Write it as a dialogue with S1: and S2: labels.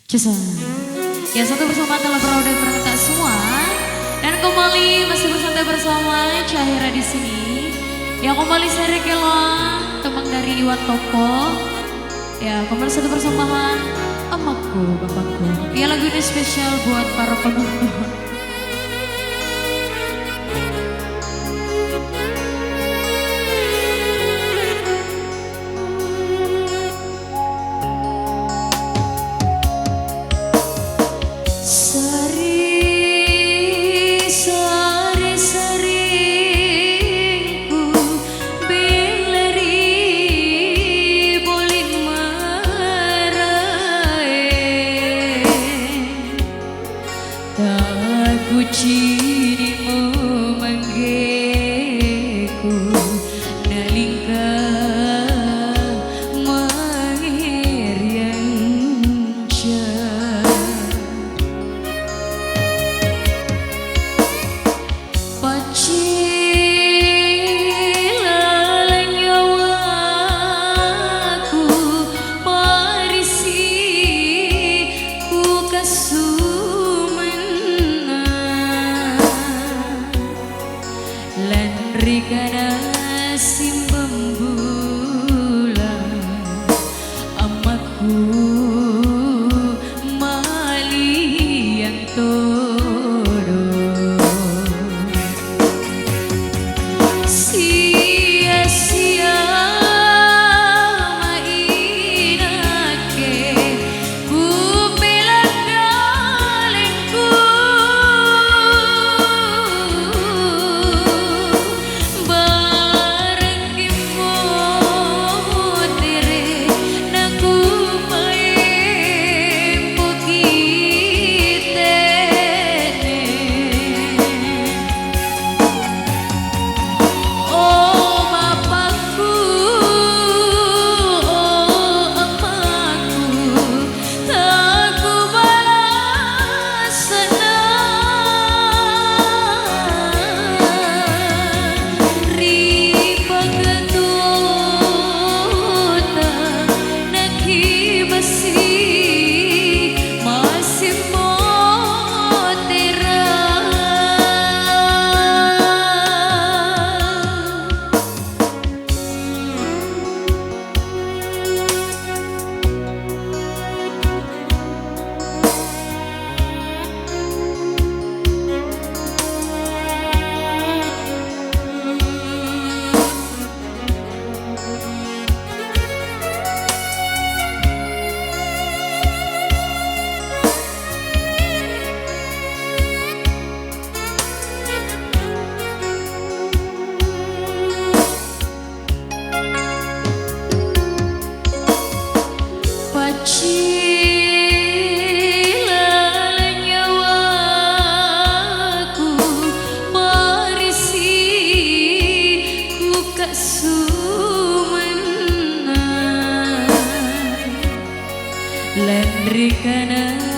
S1: Cesa. Ya, satu bersama telah beraudah berkata semua. Dan kembali masih bersantai bersama Cahira di sini. Yang kembali seri kelong teman dari Iwan Toko. Ya, kembali satu persembahan emakku, bapakku. Ya, lagu ini spesial buat para penonton. Cirimu manggeku nalingka mangirianca pacila nyawaku parisi ku Rikana simbembulan amaku malian todo sia-sia mainake ku pelanggalengku Rikana